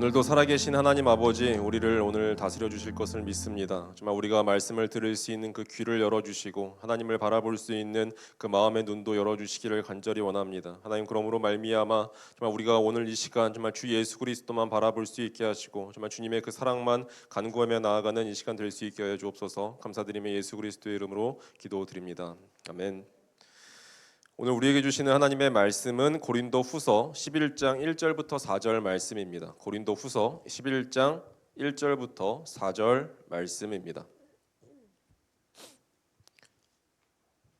오늘도 살아계신 하나님 아버지, 우리를 오늘 다스려 주실 것을 믿습니다. 정말 우리가 말씀을 들을 수 있는 그 귀를 열어주시고 하나님을 바라볼 수 있는 그 마음의 눈도 열어주시기를 간절히 원합니다. 하나님, 그러므로 말미암아 정말 우리가 오늘 이 시간 정말 주 예수 그리스도만 바라볼 수 있게 하시고 정말 주님의 그 사랑만 간구하며 나아가는 이 시간 될 수 있게 하여 주옵소서. 감사드리며 예수 그리스도의 이름으로 기도드립니다. 아멘. 오늘 우리에게 주시는 하나님의 말씀은 고린도 후서 11장 1절부터 4절 말씀입니다. 고린도 후서 11장 1절부터 4절 말씀입니다.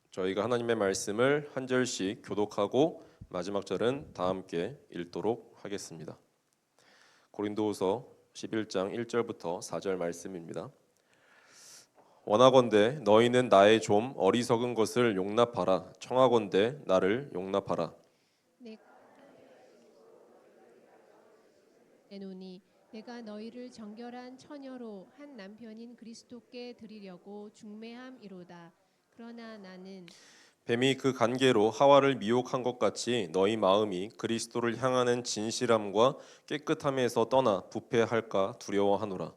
저희가 하나님의 말씀을 한 절씩 교독하고 마지막 절은 다 함께 읽도록 하겠습니다. 고린도후서 11장 1절부터 4절 말씀입니다. 원하건대 너희는 나의 좀 어리석은 것을 용납하라. 청하건대 나를 용납하라. 내노니 내가 너희를 정결한 처녀로 한 남편인 그리스도께 드리려고 중매함이로다. 그러나 나는 뱀이 그 간계로 하와를 미혹한 것 같이 너희 마음이 그리스도를 향하는 진실함과 깨끗함에서 떠나 부패할까 두려워하노라.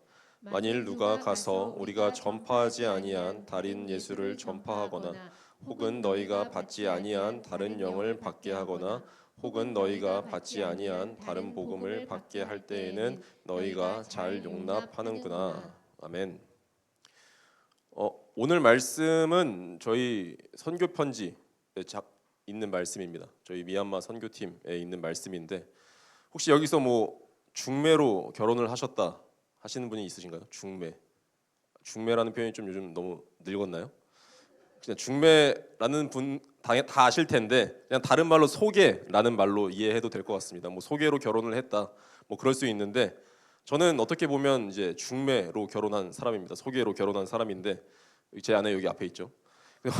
만일 누가 가서 우리가 전파하지 아니한 다른 예수를 전파하거나 혹은 너희가 받지 아니한 다른 영을 받게 하거나 혹은 너희가 받지 아니한 다른 복음을 받게 할 때에는 너희가 잘 용납하는구나. 아멘. 오늘 말씀은 저희 선교 편지에 있는 말씀입니다. 저희 미얀마 선교팀에 있는 말씀인데, 혹시 여기서 뭐 중매로 결혼을 하셨다 하시는 분이 있으신가요? 중매라는 표현이 좀 요즘 너무 늙었나요? 그냥 중매라는 분 다 아실 텐데 그냥 다른 말로 소개라는 말로 이해해도 될 것 같습니다. 뭐 소개로 결혼을 했다, 뭐 그럴 수 있는데, 저는 어떻게 보면 이제 중매로 결혼한 사람입니다. 소개로 결혼한 사람인데, 제 아내 여기 앞에 있죠.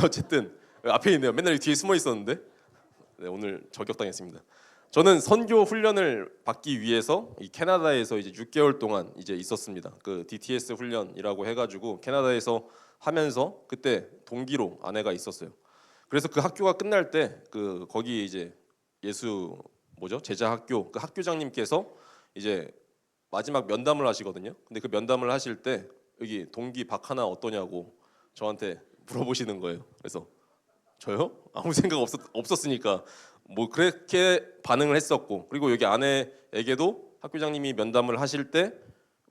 어쨌든 앞에 있네요. 맨날 뒤에 숨어 있었는데, 네, 오늘 저격당했습니다. 저는 선교 훈련을 받기 위해서 이 캐나다에서 이제 6개월 동안 이제 있었습니다. 그 DTS 훈련이라고 해가지고 캐나다에서 하면서 그때 동기로 아내가 있었어요. 그래서 그 학교가 끝날 때 그 거기 이제 제자 학교 그 학교장님께서 이제 마지막 면담을 하시거든요. 근데 그 면담을 하실 때 여기 동기 박하나 어떠냐고 저한테 물어보시는 거예요. 그래서 저요? 아무 생각 없었으니까 뭐 그렇게 반응을 했었고, 그리고 여기 아내에게도 학교장님이 면담을 하실 때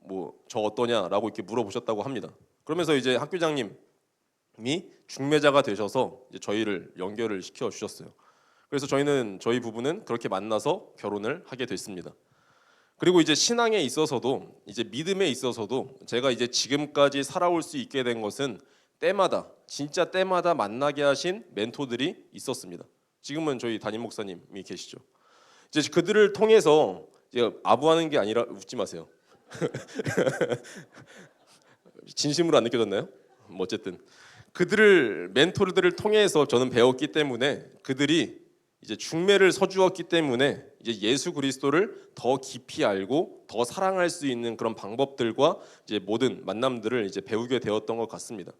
뭐 저 어떠냐라고 이렇게 물어보셨다고 합니다. 그러면서 이제 학교장님이 중매자가 되셔서 이제 저희를 연결을 시켜 주셨어요. 그래서 저희 부부는 그렇게 만나서 결혼을 하게 됐습니다. 그리고 이제 신앙에 있어서도 이제 믿음에 있어서도 제가 이제 지금까지 살아올 수 있게 된 것은 진짜 때마다 만나게 하신 멘토들이 있었습니다. 지금은 저희 담임 목사님이 계시죠. 이제 그들을 통해서 이제 아부하는 게 아니라, 웃지 마세요. 진심으로 안 느껴졌나요? 뭐 어쨌든 멘토들을 통해서 저는 배웠기 때문에, 그들이 이제 중매를 서주었기 때문에 이제 예수 그리스도를 더 깊이 알고 더 사랑할 수 있는 그런 방법들과 이제 모든 만남들을 이제 배우게 되었던 것 같습니다.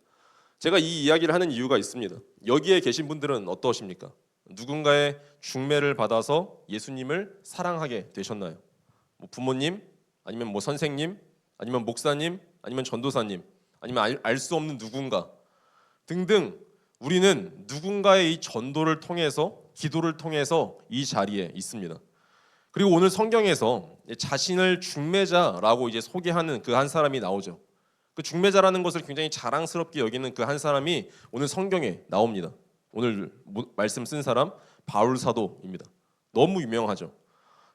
제가 이 이야기를 하는 이유가 있습니다. 여기에 계신 분들은 어떠십니까? 누군가의 중매를 받아서 예수님을 사랑하게 되셨나요? 뭐 부모님, 아니면 뭐 선생님, 아니면 목사님, 아니면 전도사님, 아니면 알 수 없는 누군가 등등, 우리는 누군가의 이 전도를 통해서, 기도를 통해서 이 자리에 있습니다. 그리고 오늘 성경에서 자신을 중매자라고 이제 소개하는 그 한 사람이 나오죠. 그 중매자라는 것을 굉장히 자랑스럽게 여기는 그 한 사람이 오늘 성경에 나옵니다. 오늘 말씀 쓴 사람 바울 사도입니다. 너무 유명하죠.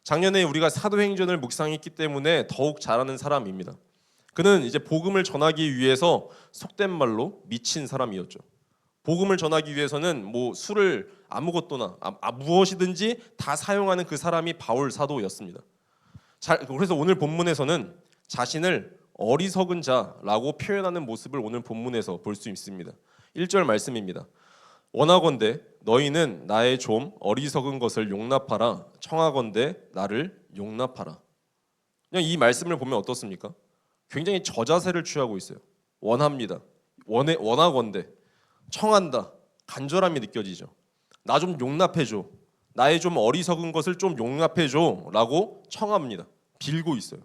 작년에 우리가 사도행전을 묵상했기 때문에 더욱 잘 아는 사람입니다. 그는 이제 복음을 전하기 위해서 속된 말로 미친 사람이었죠. 복음을 전하기 위해서는 뭐 술을 아무것도나 무엇이든지 다 사용하는 그 사람이 바울 사도였습니다. 그래서 오늘 본문에서는 자신을 어리석은 자라고 표현하는 모습을 오늘 본문에서 볼 수 있습니다. 1절 말씀입니다. 원하건대 너희는 나의 좀 어리석은 것을 용납하라. 청하건대 나를 용납하라. 그냥 이 말씀을 보면 어떻습니까? 굉장히 저자세를 취하고 있어요. 원합니다. 원하건대, 청한다, 간절함이 느껴지죠. 나 좀 용납해줘. 나의 좀 어리석은 것을 좀 용납해줘 라고 청합니다. 빌고 있어요.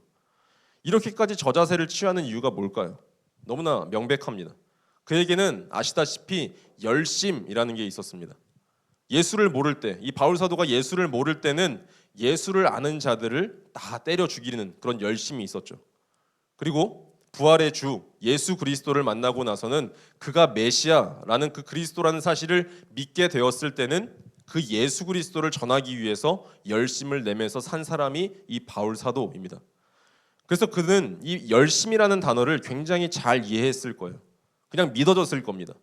이렇게까지 저자세를 취하는 이유가 뭘까요? 너무나 명백합니다. 그에게는 아시다시피 열심이라는 게 있었습니다. 예수를 모를 때, 이 바울 사도가 예수를 모를 때는 예수를 아는 자들을 다 때려 죽이는 그런 열심이 있었죠. 그리고 부활의 주 예수 그리스도를 만나고 나서는 그가 메시아라는 그 그리스도라는 사실을 믿게 되었을 때는 그 예수 그리스도를 전하기 위해서 열심을 내면서 산 사람이 이 바울 사도입니다. 그래서 그는 이 열심이라는 단어를 굉장히 잘 이해했을 거예요. 그냥 믿어졌을 겁니다.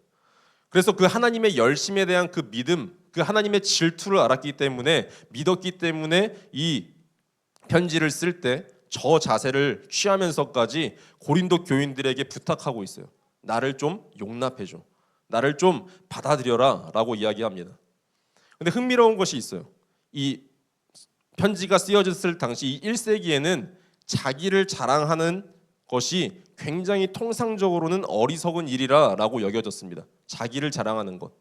그래서 그 하나님의 열심에 대한 그 믿음, 그 하나님의 질투를 알았기 때문에, 믿었기 때문에 이 편지를 쓸 때 저 자세를 취하면서까지 고린도 교인들에게 부탁하고 있어요. 나를 좀 용납해줘, 나를 좀 받아들여라 라고 이야기합니다. 근데 흥미로운 것이 있어요. 이 편지가 쓰여졌을 당시 이 1세기에는 자기를 자랑하는 것이 굉장히 통상적으로는 어리석은 일이라고 여겨졌습니다. 자기를 자랑하는 것.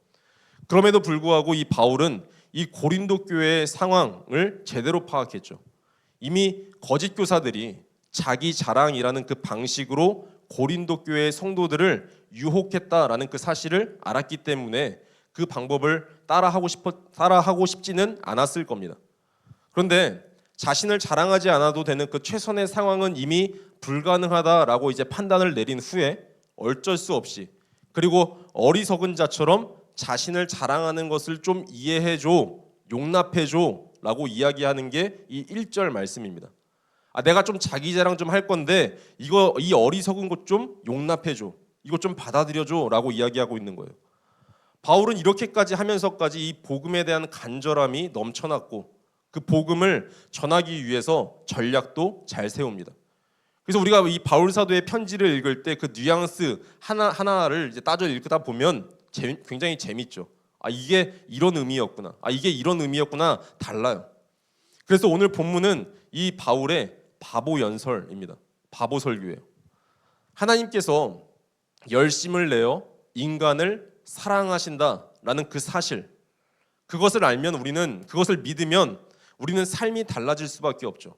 그럼에도 불구하고 이 바울은 이 고린도 교회의 상황을 제대로 파악했죠. 이미 거짓 교사들이 자기 자랑이라는 그 방식으로 고린도 교회의 성도들을 유혹했다라는 그 사실을 알았기 때문에 그 방법을 따라하고 싶지는 않았을 겁니다. 그런데 자신을 자랑하지 않아도 되는 그 최선의 상황은 이미 불가능하다라고 이제 판단을 내린 후에 어쩔 수 없이, 그리고 어리석은 자처럼 자신을 자랑하는 것을 좀 이해해줘, 용납해줘 라고 이야기하는 게 이 1절 말씀입니다. 내가 좀 자기 자랑 좀 할 건데 이 어리석은 것 좀 용납해줘, 이거 좀 받아들여줘 라고 이야기하고 있는 거예요. 바울은 이렇게까지 하면서까지 이 복음에 대한 간절함이 넘쳐났고 그 복음을 전하기 위해서 전략도 잘 세웁니다. 그래서 우리가 이 바울 사도의 편지를 읽을 때 그 뉘앙스 하나하나를 이제 따져 읽다 보면 굉장히 재밌죠. 이게 이런 의미였구나. 이게 이런 의미였구나. 달라요. 그래서 오늘 본문은 이 바울의 바보 연설입니다. 바보 설교예요. 하나님께서 열심을 내어 인간을 사랑하신다라는 그 사실, 그것을 알면 우리는, 그것을 믿으면 우리는 삶이 달라질 수밖에 없죠.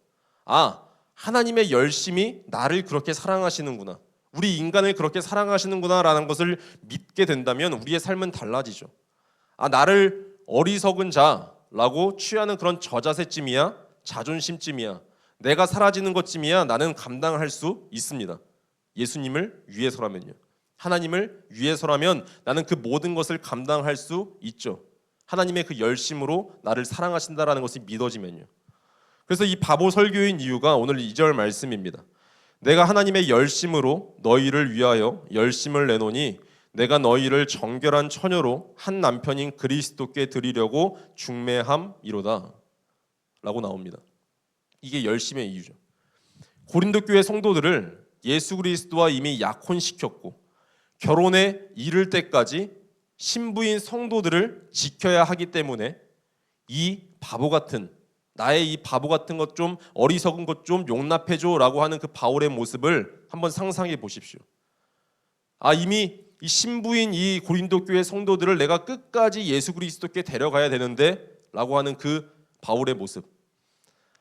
하나님의 열심이 나를 그렇게 사랑하시는구나, 우리 인간을 그렇게 사랑하시는구나라는 것을 믿게 된다면 우리의 삶은 달라지죠. 나를 어리석은 자라고 취하는 그런 저자세쯤이야, 자존심쯤이야, 내가 사라지는 것쯤이야 나는 감당할 수 있습니다. 예수님을 위해서라면요, 하나님을 위해서라면 나는 그 모든 것을 감당할 수 있죠. 하나님의 그 열심으로 나를 사랑하신다라는 것이 믿어지면요. 그래서 이 바보 설교인 이유가 오늘 2절 말씀입니다. 내가 하나님의 열심으로 너희를 위하여 열심을 내노니 내가 너희를 정결한 처녀로 한 남편인 그리스도께 드리려고 중매함이로다 라고 나옵니다. 이게 열심의 이유죠. 고린도 교회 성도들을 예수 그리스도와 이미 약혼시켰고 결혼에 이를 때까지 신부인 성도들을 지켜야 하기 때문에 이 바보 같은, 나의 이 바보 같은 것 좀, 어리석은 것 좀 용납해줘 라고 하는 그 바울의 모습을 한번 상상해 보십시오. 이미 이 신부인 이 고린도 교회 성도들을 내가 끝까지 예수 그리스도께 데려가야 되는데 라고 하는 그 바울의 모습.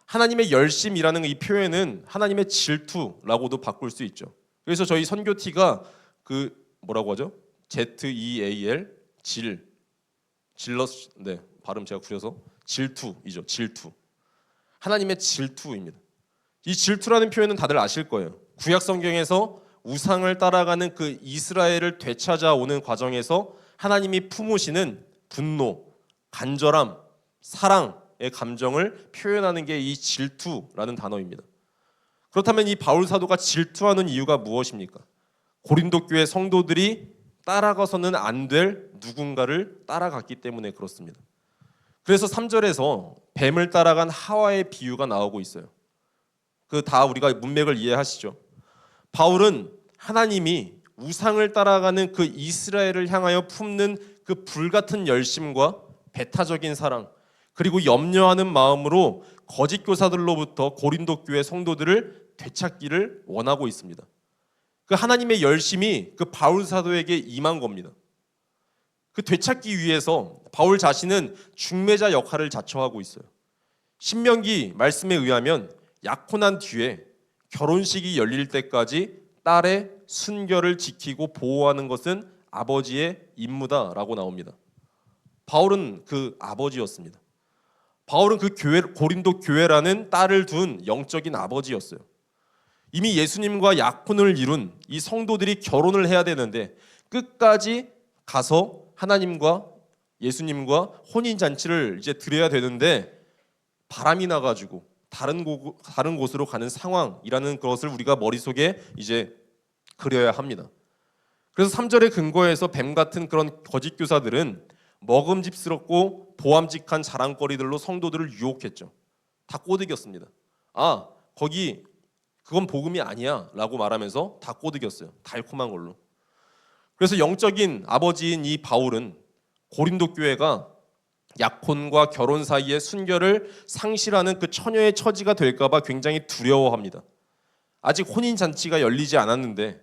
하나님의 열심이라는 이 표현은 하나님의 질투라고도 바꿀 수 있죠. 그래서 저희 선교티가 그 뭐라고 하죠? ZEAL, 질러스, 네, 발음 제가 구려서 질투이죠. 질투. 하나님의 질투입니다. 이 질투라는 표현은 다들 아실 거예요. 구약 성경에서 우상을 따라가는 그 이스라엘을 되찾아오는 과정에서 하나님이 품으시는 분노, 간절함, 사랑의 감정을 표현하는 게 이 질투라는 단어입니다. 그렇다면 이 바울 사도가 질투하는 이유가 무엇입니까? 고린도 교회 성도들이 따라가서는 안 될 누군가를 따라갔기 때문에 그렇습니다. 그래서 3절에서 뱀을 따라간 하와의 비유가 나오고 있어요. 그 다 우리가 문맥을 이해하시죠. 바울은 하나님이 우상을 따라가는 그 이스라엘을 향하여 품는 그 불같은 열심과 배타적인 사랑, 그리고 염려하는 마음으로 거짓 교사들로부터 고린도 교회 성도들을 되찾기를 원하고 있습니다. 그 하나님의 열심이 그 바울 사도에게 임한 겁니다. 그 되찾기 위해서 바울 자신은 중매자 역할을 자처하고 있어요. 신명기 말씀에 의하면 약혼한 뒤에 결혼식이 열릴 때까지 딸의 순결을 지키고 보호하는 것은 아버지의 임무다라고 나옵니다. 바울은 그 아버지였습니다. 바울은 그 교회, 고린도 교회라는 딸을 둔 영적인 아버지였어요. 이미 예수님과 약혼을 이룬 이 성도들이 결혼을 해야 되는데 끝까지 가서 하나님과 예수님과 혼인 잔치를 이제 드려야 되는데 바람이 나가지고 다른 곳으로 가는 상황이라는 것을 우리가 머릿속에 이제 그려야 합니다. 그래서 3절의 근거에서 뱀 같은 그런 거짓 교사들은 먹음직스럽고 보암직한 자랑거리들로 성도들을 유혹했죠. 다 꼬드겼습니다. 아, 거기 그건 복음이 아니야 라고 말하면서 다 꼬드겼어요. 달콤한 걸로. 그래서 영적인 아버지인 이 바울은 고린도 교회가 약혼과 결혼 사이의 순결을 상실하는 그 처녀의 처지가 될까 봐 굉장히 두려워합니다. 아직 혼인 잔치가 열리지 않았는데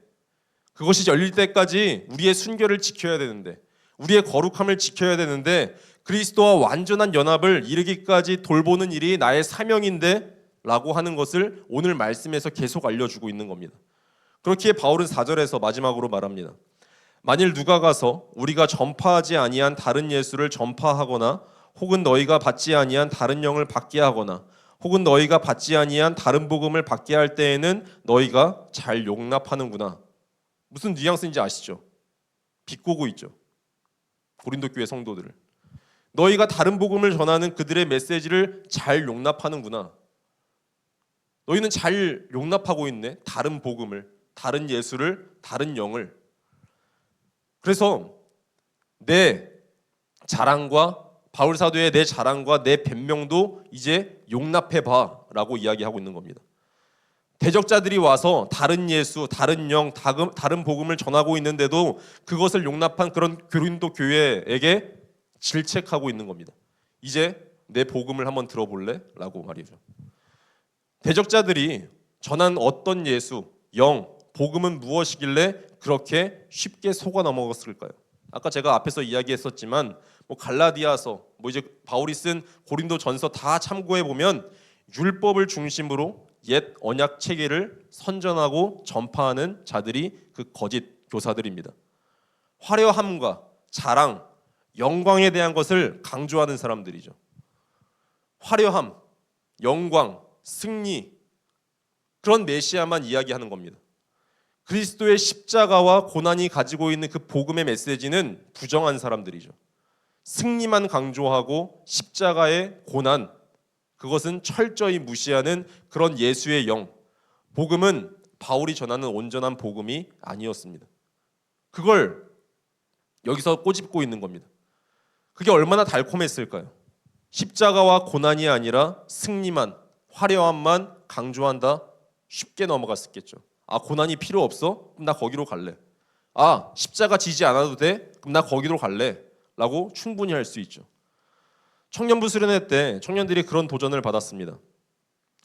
그것이 열릴 때까지 우리의 순결을 지켜야 되는데 우리의 거룩함을 지켜야 되는데 그리스도와 완전한 연합을 이루기까지 돌보는 일이 나의 사명인데 라고 하는 것을 오늘 말씀에서 계속 알려주고 있는 겁니다. 그렇기에 바울은 4절에서 마지막으로 말합니다. 만일 누가 가서 우리가 전파하지 아니한 다른 예수를 전파하거나 혹은 너희가 받지 아니한 다른 영을 받게 하거나 혹은 너희가 받지 아니한 다른 복음을 받게 할 때에는 너희가 잘 용납하는구나. 무슨 뉘앙스인지 아시죠? 비꼬고 있죠. 고린도 교회 성도들을. 너희가 다른 복음을 전하는 그들의 메시지를 잘 용납하는구나. 너희는 잘 용납하고 있네. 다른 복음을, 다른 예수를, 다른 영을. 그래서 내 자랑과 바울 사도의 내 자랑과 내 변명도 이제 용납해봐 라고 이야기하고 있는 겁니다. 대적자들이 와서 다른 예수, 다른 영, 다른 복음을 전하고 있는데도 그것을 용납한 그런 고린도 교회에게 질책하고 있는 겁니다. 이제 내 복음을 한번 들어볼래? 라고 말이죠. 대적자들이 전한 어떤 예수, 영, 복음은 무엇이길래 그렇게 쉽게 속아 넘어갔을까요? 아까 제가 앞에서 이야기했었지만 갈라디아서, 이제 바울이 쓴 고린도전서 다 참고해 보면 율법을 중심으로 옛 언약 체계를 선전하고 전파하는 자들이 그 거짓 교사들입니다. 화려함과 자랑, 영광에 대한 것을 강조하는 사람들이죠. 화려함, 영광, 승리, 그런 메시아만 이야기하는 겁니다. 그리스도의 십자가와 고난이 가지고 있는 그 복음의 메시지는 부정한 사람들이죠. 승리만 강조하고 십자가의 고난, 그것은 철저히 무시하는 그런 예수의 영. 복음은 바울이 전하는 온전한 복음이 아니었습니다. 그걸 여기서 꼬집고 있는 겁니다. 그게 얼마나 달콤했을까요? 십자가와 고난이 아니라 승리만, 화려함만 강조한다? 쉽게 넘어갔었겠죠. 아, 고난이 필요 없어? 그럼 나 거기로 갈래. 아, 십자가 지지 않아도 돼? 그럼 나 거기로 갈래. 라고 충분히 할 수 있죠. 청년부 수련회 때 청년들이 그런 도전을 받았습니다.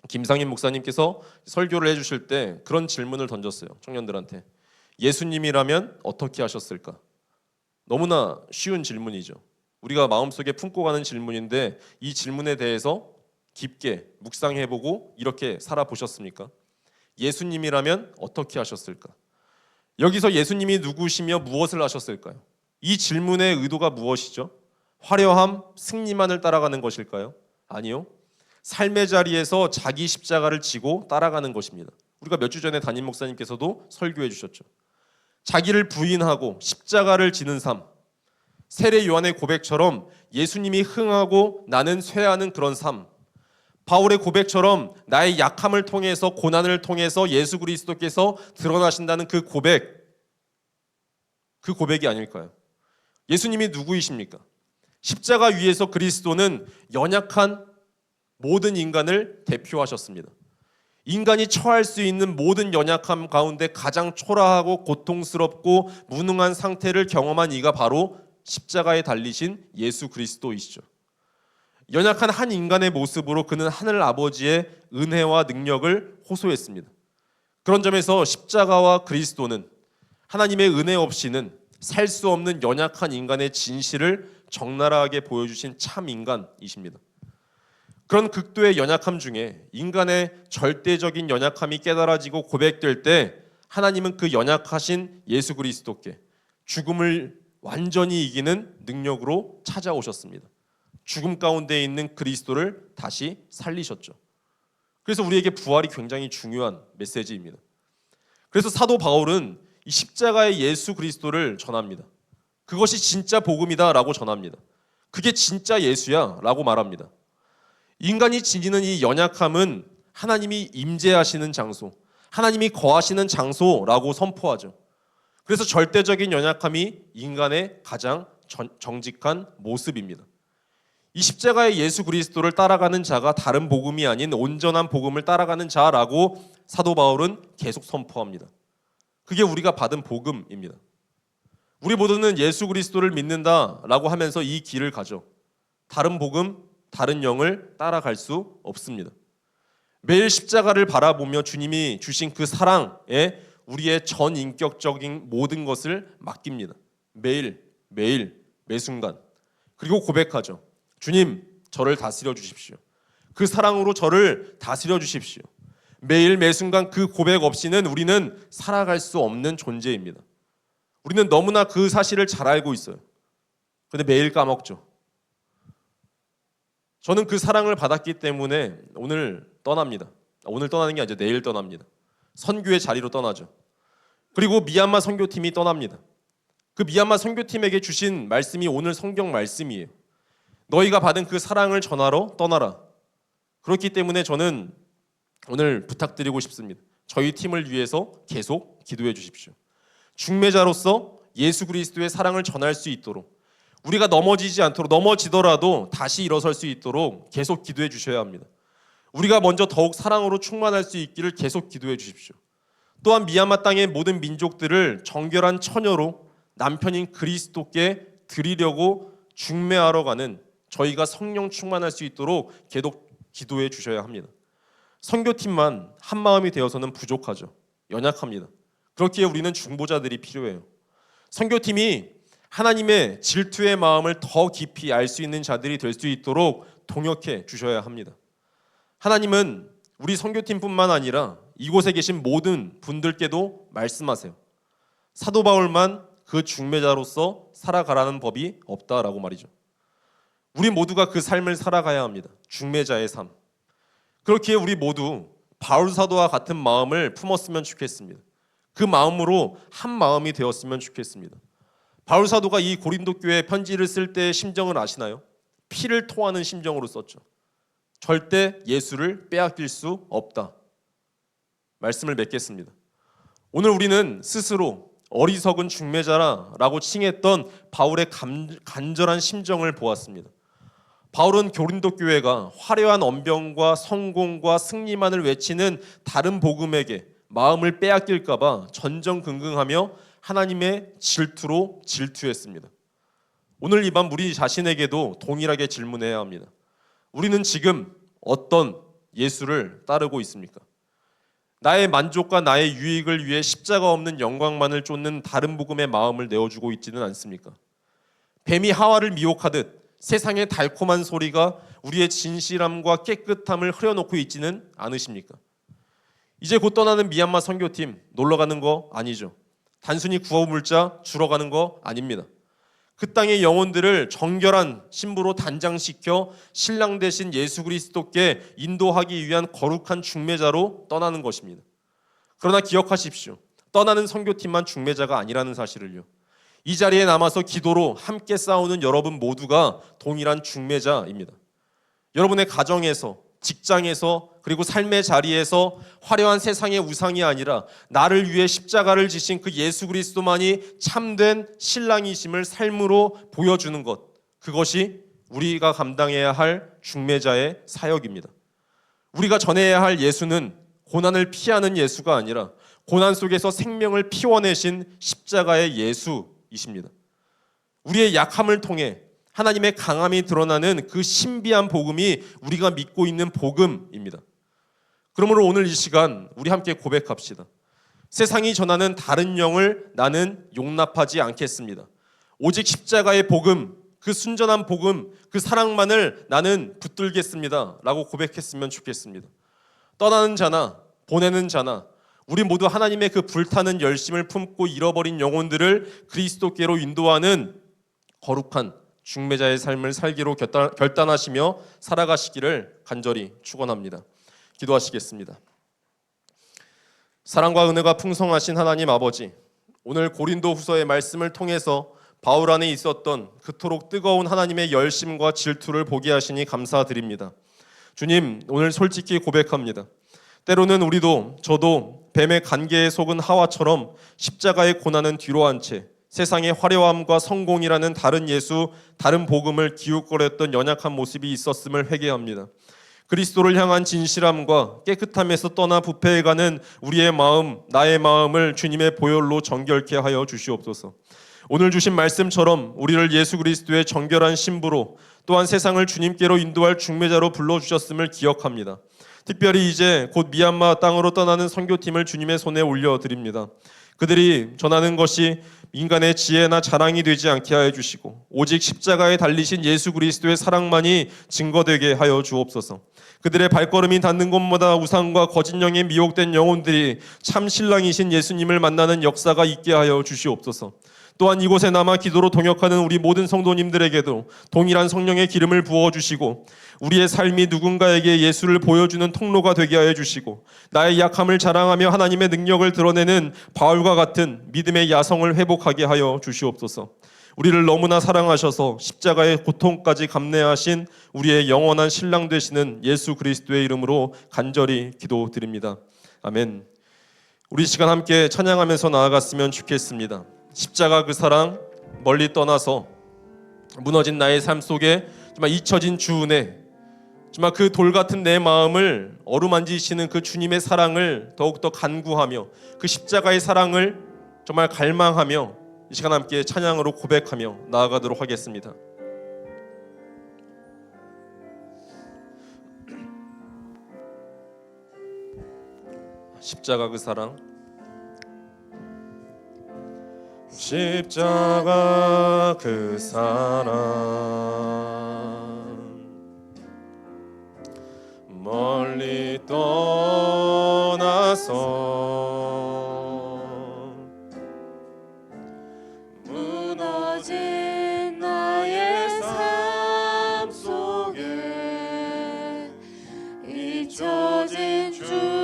김상인 목사님께서 설교를 해주실 때 그런 질문을 던졌어요. 청년들한테. 예수님이라면 어떻게 하셨을까? 너무나 쉬운 질문이죠. 우리가 마음속에 품고 가는 질문인데 이 질문에 대해서 깊게 묵상해보고 이렇게 살아보셨습니까? 예수님이라면 어떻게 하셨을까? 여기서 예수님이 누구시며 무엇을 하셨을까요? 이 질문의 의도가 무엇이죠? 화려함, 승리만을 따라가는 것일까요? 아니요. 삶의 자리에서 자기 십자가를 지고 따라가는 것입니다. 우리가 몇 주 전에 담임 목사님께서도 설교해 주셨죠. 자기를 부인하고 십자가를 지는 삶, 세례 요한의 고백처럼 예수님이 흥하고 나는 쇠하는 그런 삶, 바울의 고백처럼 나의 약함을 통해서 고난을 통해서 예수 그리스도께서 드러나신다는 그 고백이 아닐까요? 예수님이 누구이십니까? 십자가 위에서 그리스도는 연약한 모든 인간을 대표하셨습니다. 인간이 처할 수 있는 모든 연약함 가운데 가장 초라하고 고통스럽고 무능한 상태를 경험한 이가 바로 십자가에 달리신 예수 그리스도이시죠. 연약한 한 인간의 모습으로 그는 하늘 아버지의 은혜와 능력을 호소했습니다. 그런 점에서 십자가와 그리스도는 하나님의 은혜 없이는 살 수 없는 연약한 인간의 진실을 적나라하게 보여주신 참 인간이십니다. 그런 극도의 연약함 중에 인간의 절대적인 연약함이 깨달아지고 고백될 때 하나님은 그 연약하신 예수 그리스도께 죽음을 완전히 이기는 능력으로 찾아오셨습니다. 죽음 가운데 있는 그리스도를 다시 살리셨죠. 그래서 우리에게 부활이 굉장히 중요한 메시지입니다. 그래서 사도 바울은 이 십자가의 예수 그리스도를 전합니다. 그것이 진짜 복음이다라고 전합니다. 그게 진짜 예수야라고 말합니다. 인간이 지니는 이 연약함은 하나님이 임재하시는 장소, 하나님이 거하시는 장소라고 선포하죠. 그래서 절대적인 연약함이 인간의 가장 정직한 모습입니다. 이 십자가의 예수 그리스도를 따라가는 자가 다른 복음이 아닌 온전한 복음을 따라가는 자라고 사도 바울은 계속 선포합니다. 그게 우리가 받은 복음입니다. 우리 모두는 예수 그리스도를 믿는다라고 하면서 이 길을 가죠. 다른 복음, 다른 영을 따라갈 수 없습니다. 매일 십자가를 바라보며 주님이 주신 그 사랑에 우리의 전인격적인 모든 것을 맡깁니다. 매일, 매 순간. 그리고 고백하죠. 주님, 저를 다스려 주십시오. 그 사랑으로 저를 다스려 주십시오. 매일 매 순간 그 고백 없이는 우리는 살아갈 수 없는 존재입니다. 우리는 너무나 그 사실을 잘 알고 있어요. 그런데 매일 까먹죠. 저는 그 사랑을 받았기 때문에 오늘 떠납니다. 오늘 떠나는 게 아니라 내일 떠납니다. 선교의 자리로 떠나죠. 그리고 미얀마 선교팀이 떠납니다. 그 미얀마 선교팀에게 주신 말씀이 오늘 성경 말씀이에요. 너희가 받은 그 사랑을 전하러 떠나라. 그렇기 때문에 저는 오늘 부탁드리고 싶습니다. 저희 팀을 위해서 계속 기도해 주십시오. 중매자로서 예수 그리스도의 사랑을 전할 수 있도록, 우리가 넘어지지 않도록, 넘어지더라도 다시 일어설 수 있도록 계속 기도해 주셔야 합니다. 우리가 먼저 더욱 사랑으로 충만할 수 있기를 계속 기도해 주십시오. 또한 미얀마 땅의 모든 민족들을 정결한 처녀로 남편인 그리스도께 드리려고 중매하러 가는 저희가 성령 충만할 수 있도록 계속 기도해 주셔야 합니다. 선교팀만 한 마음이 되어서는 부족하죠. 연약합니다. 그렇기에 우리는 중보자들이 필요해요. 선교팀이 하나님의 질투의 마음을 더 깊이 알 수 있는 자들이 될 수 있도록 동역해 주셔야 합니다. 하나님은 우리 선교팀뿐만 아니라 이곳에 계신 모든 분들께도 말씀하세요. 사도 바울만 그 중매자로서 살아가라는 법이 없다라고 말이죠. 우리 모두가 그 삶을 살아가야 합니다. 중매자의 삶. 그렇기에 우리 모두 바울 사도와 같은 마음을 품었으면 좋겠습니다. 그 마음으로 한 마음이 되었으면 좋겠습니다. 바울 사도가 이 고린도 교회 편지를 쓸 때의 심정을 아시나요? 피를 토하는 심정으로 썼죠. 절대 예수를 빼앗길 수 없다. 말씀을 맺겠습니다. 오늘 우리는 스스로 어리석은 중매자라고 칭했던 바울의 간절한 심정을 보았습니다. 바울은 고린도 교회가 화려한 언변과 성공과 승리만을 외치는 다른 복음에게 마음을 빼앗길까 봐 전전긍긍하며 하나님의 질투로 질투했습니다. 오늘 이 밤 우리 자신에게도 동일하게 질문해야 합니다. 우리는 지금 어떤 예수를 따르고 있습니까? 나의 만족과 나의 유익을 위해 십자가 없는 영광만을 쫓는 다른 복음의 마음을 내어주고 있지는 않습니까? 뱀이 하와를 미혹하듯 세상의 달콤한 소리가 우리의 진실함과 깨끗함을 흐려놓고 있지는 않으십니까? 이제 곧 떠나는 미얀마 선교팀 놀러 가는 거 아니죠. 단순히 구워 물자 주러 가는 거 아닙니다. 그 땅의 영혼들을 정결한 신부로 단장시켜 신랑 되신 예수 그리스도께 인도하기 위한 거룩한 중매자로 떠나는 것입니다. 그러나 기억하십시오. 떠나는 선교팀만 중매자가 아니라는 사실을요. 이 자리에 남아서 기도로 함께 싸우는 여러분 모두가 동일한 중매자입니다. 여러분의 가정에서, 직장에서, 그리고 삶의 자리에서 화려한 세상의 우상이 아니라 나를 위해 십자가를 지신 그 예수 그리스도만이 참된 신랑이심을 삶으로 보여주는 것, 그것이 우리가 감당해야 할 중매자의 사역입니다. 우리가 전해야 할 예수는 고난을 피하는 예수가 아니라 고난 속에서 생명을 피워내신 십자가의 예수이십니다. 우리의 약함을 통해 하나님의 강함이 드러나는 그 신비한 복음이 우리가 믿고 있는 복음입니다. 그러므로 오늘 이 시간 우리 함께 고백합시다. 세상이 전하는 다른 영을 나는 용납하지 않겠습니다. 오직 십자가의 복음, 그 순전한 복음, 그 사랑만을 나는 붙들겠습니다 라고 고백했으면 좋겠습니다. 떠나는 자나 보내는 자나 우리 모두 하나님의 그 불타는 열심을 품고 잃어버린 영혼들을 그리스도께로 인도하는 거룩한 중매자의 삶을 살기로 결단하시며 살아가시기를 간절히 축원합니다. 기도하시겠습니다. 사랑과 은혜가 풍성하신 하나님 아버지, 오늘 고린도후서의 말씀을 통해서 바울 안에 있었던 그토록 뜨거운 하나님의 열심과 질투를 보게 하시니 감사드립니다. 주님, 오늘 솔직히 고백합니다. 때로는 우리도 저도 뱀의 간계에 속은 하와처럼 십자가의 고난은 뒤로 한 채 세상의 화려함과 성공이라는 다른 예수, 다른 복음을 기웃거렸던 연약한 모습이 있었음을 회개합니다. 그리스도를 향한 진실함과 깨끗함에서 떠나 부패해가는 우리의 마음, 나의 마음을 주님의 보혈로 정결케 하여 주시옵소서. 오늘 주신 말씀처럼 우리를 예수 그리스도의 정결한 신부로 또한 세상을 주님께로 인도할 중매자로 불러주셨음을 기억합니다. 특별히 이제 곧 미얀마 땅으로 떠나는 선교팀을 주님의 손에 올려드립니다. 그들이 전하는 것이 인간의 지혜나 자랑이 되지 않게 하여 주시고 오직 십자가에 달리신 예수 그리스도의 사랑만이 증거되게 하여 주옵소서. 그들의 발걸음이 닿는 곳마다 우상과 거짓 영에 미혹된 영혼들이 참 신랑이신 예수님을 만나는 역사가 있게 하여 주시옵소서. 또한 이곳에 남아 기도로 동역하는 우리 모든 성도님들에게도 동일한 성령의 기름을 부어주시고 우리의 삶이 누군가에게 예수를 보여주는 통로가 되게 하여 주시고 나의 약함을 자랑하며 하나님의 능력을 드러내는 바울과 같은 믿음의 야성을 회복하게 하여 주시옵소서. 우리를 너무나 사랑하셔서 십자가의 고통까지 감내하신 우리의 영원한 신랑 되시는 예수 그리스도의 이름으로 간절히 기도드립니다. 아멘. 우리 시간 함께 찬양하면서 나아갔으면 좋겠습니다. 십자가 그 사랑 멀리 떠나서 무너진 나의 삶 속에 정말 잊혀진 주 은혜, 정말 그 돌 같은 내 마음을 어루만지시는 그 주님의 사랑을 더욱더 간구하며 그 십자가의 사랑을 정말 갈망하며 이 시간 함께 찬양으로 고백하며 나아가도록 하겠습니다. 십자가 그 사랑, 십자가 그 사랑 멀리 떠나서 무너진 나의 삶 속에 잊혀진 주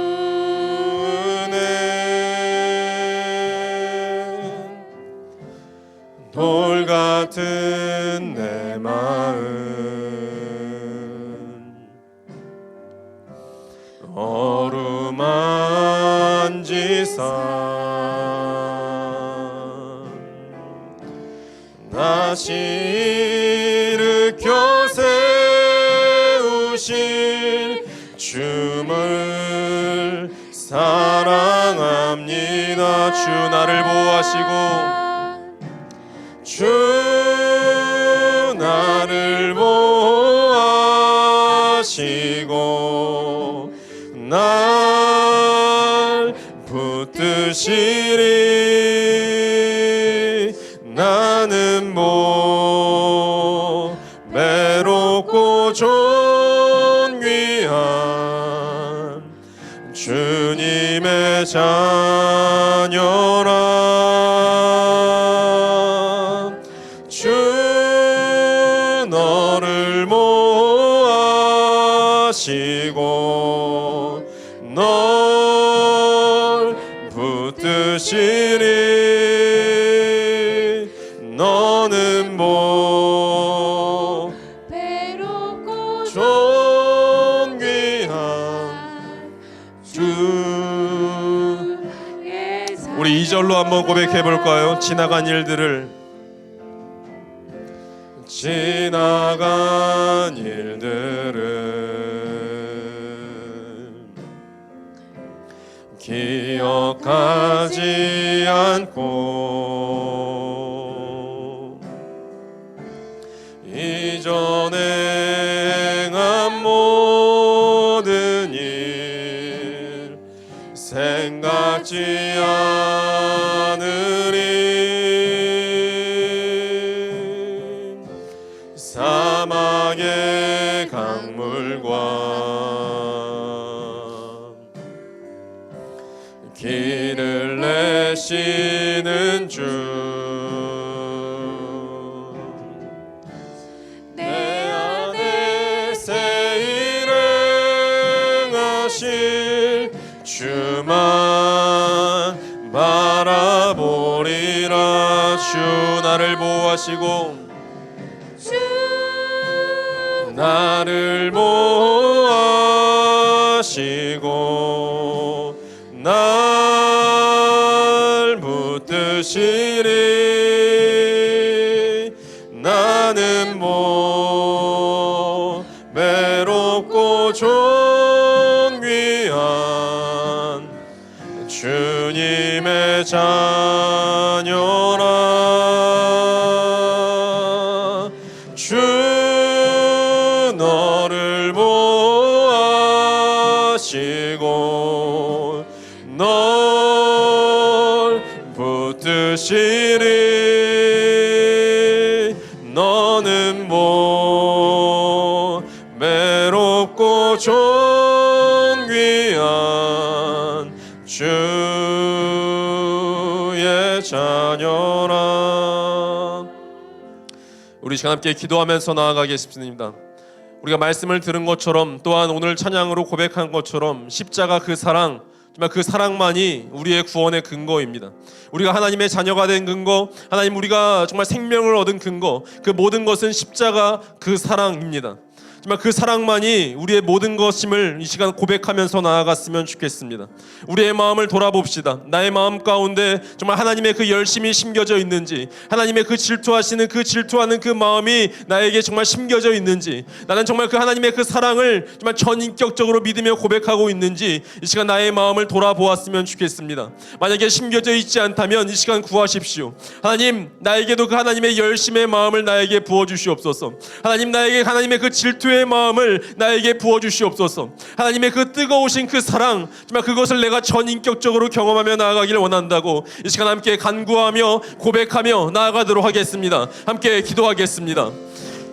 돌 같은 내 마음 어루만지사 다시 일으켜 세우실 주를 사랑합니다. 주 나를 보호하시고 주 나를 보호하시고 날 붙드시리. 나는 외롭고 존귀한 주님의 자녀라. 하시고 널 붙드시리. 너는 배롭고 존귀한 주의 사랑. 우리 2절로 한번 고백해 볼까요? 지나간 일들을 지나간 일들을 기억하지 않고 이전에 행한 모든 일 생각지 않으리. 길을 내시는 주, 내 안에 새 일을 하실 주만 바라보리라. 주 나를 보호하시고 나를 보호하시고 날 붙드시리. 나는 외롭고 존귀한 주님의 자녀라. 주 너를 보호하시고 널 붙드시리. 너는 외롭고 존귀한 주의 자녀라. 우리 시간 함께 기도하면서 나아가겠습니다. 우리가 말씀을 들은 것처럼 또한 오늘 찬양으로 고백한 것처럼 십자가 그 사랑, 정말 그 사랑만이 우리의 구원의 근거입니다. 우리가 하나님의 자녀가 된 근거, 하나님 우리가 정말 생명을 얻은 근거, 그 모든 것은 십자가 그 사랑입니다. 정말 그 사랑만이 우리의 모든 것임을 이 시간 고백하면서 나아갔으면 좋겠습니다. 우리의 마음을 돌아봅시다. 나의 마음 가운데 정말 하나님의 그 열심이 심겨져 있는지, 하나님의 그 질투하시는 그 질투하는 그 마음이 나에게 정말 심겨져 있는지, 나는 정말 그 하나님의 그 사랑을 정말 전인격적으로 믿으며 고백하고 있는지 이 시간 나의 마음을 돌아보았으면 좋겠습니다. 만약에 심겨져 있지 않다면 이 시간 구하십시오. 하나님, 나에게도 그 하나님의 열심의 마음을 나에게 부어주시옵소서. 하나님, 나에게 하나님의 그 질투의 마음을 나에게 부어주시옵소서. 하나님의 그 뜨거우신 그 사랑, 정말 그것을 내가 전인격적으로 경험하며 나아가기를 원한다고 이 시간 함께 간구하며 고백하며 나아가도록 하겠습니다. 함께 기도하겠습니다.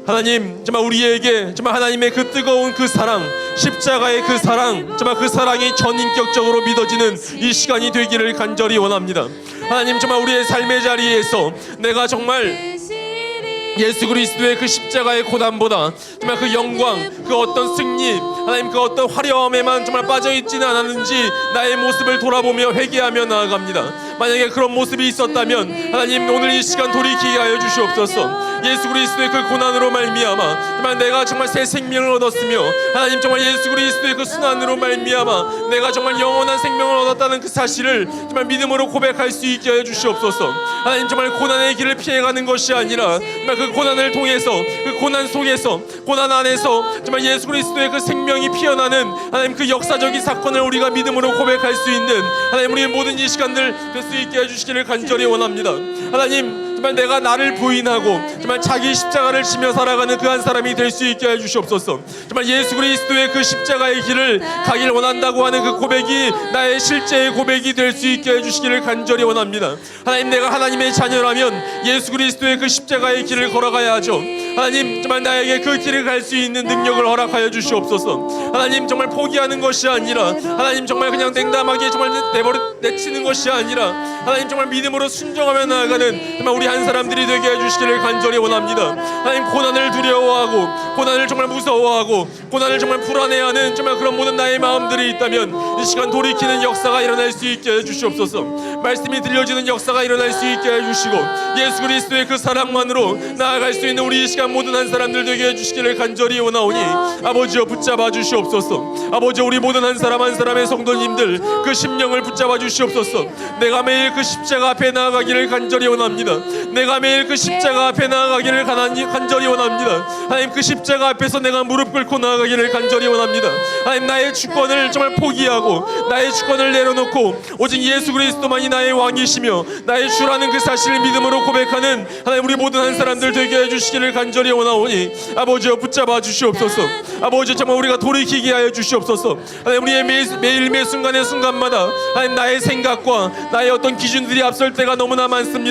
하나님, 정말 우리에게 정말 하나님의 그 뜨거운 그 사랑, 십자가의 그 사랑, 정말 그 사랑이 전인격적으로 믿어지는 이 시간이 되기를 간절히 원합니다. 하나님, 정말 우리의 삶의 자리에서 내가 정말 예수 그리스도의 그 십자가의 고난보다 정말 그 영광, 그 어떤 승리, 하나님 그 어떤 화려함에만 정말 빠져있지는 않았는지 나의 모습을 돌아보며 회개하며 나아갑니다. 만약에 그런 모습이 있었다면 하나님 오늘 이 시간 돌이키게 하여 주시옵소서. 예수 그리스도의 그 고난으로 말미암아 정말 내가 정말 새 생명을 얻었으며, 하나님 정말 예수 그리스도의 그 순환으로 말미암아 내가 정말 영원한 생명을 얻었다는 그 사실을 정말 믿음으로 고백할 수 있게 하여 주시옵소서. 하나님 정말 고난의 길을 피해가는 것이 아니라 정말 그 고난을 통해서, 그 고난 속에서, 고난 안에서 정말 예수 그리스도의 그 생명이 피어나는 하나님 그 역사적인 사건을 우리가 믿음으로 고백할 수 있는 하나님 우리의 모든 이 시간들 될 수 있게 해주시기를 간절히 원합니다. 하나님 정말 내가 나를 부인하고 정말 자기 십자가를 지며 살아가는 그 한 사람이 될 수 있게 해주시옵소서. 정말 예수 그리스도의 그 십자가의 길을 가길 원한다고 하는 그 고백이 나의 실제의 고백이 될 수 있게 해주시기를 간절히 원합니다. 하나님, 내가 하나님의 자녀라면 예수 그리스도의 그 십자가의 길을 걸어가야 하죠. 하나님 정말 나에게 그 길을 갈 수 있는 능력을 허락하여 주시옵소서. 하나님 정말 포기하는 것이 아니라, 하나님 정말 그냥 냉담하게 정말 내치는 것이 아니라, 하나님 정말 믿음으로 순종하며 나아가는 정말 우리 한 사람들이 되게 해주시기를 간절히 원합니다. 하나님 고난을 두려워하고, 고난을 정말 무서워하고, 고난을 정말 불안해하는 정말 그런 모든 나의 마음들이 있다면 이 시간 돌이키는 역사가 일어날 수 있게 해주시옵소서. 말씀이 들려지는 역사가 일어날 수 있게 해주시고, 예수 그리스도의 그 사랑만으로 나아갈 수 있는 우리 이 시간 모든 한 사람들 되게 해주시기를 간절히 원하오니 아버지여 붙잡아 주시옵소서. 아버지, 우리 모든 한 사람 한 사람의 성도님들 그 심령을 붙잡아 주시옵소서. 내가 매일 그 십자가 앞에 나아가기를 간절히 원합니다. 내가 매일 그 십자가 앞에 나아가기를 간절히 원합니다. 하나님 그 십자가 앞에서 내가 무릎 꿇고 나아가기를 간절히 원합니다. 하나님 나의 주권을 정말 포기하고 나의 주권을 내려놓고 오직 예수 그리스도만이 나의 왕이시며 나의 주라는 그 사실을 믿음으로 고백하는 하나님 우리 모든 한 사람들 되게 해주시기를 간절히 원하오니 아버지여 붙잡아 주시옵소서. 아버지 정말 우리가 돌이키게 하여 주시옵소서. 하나님 우리의 매일 매 순간의 순간마다 하나님 나의 생각과 나의 어떤 기준들이 앞설 때가 너무나 많습니다.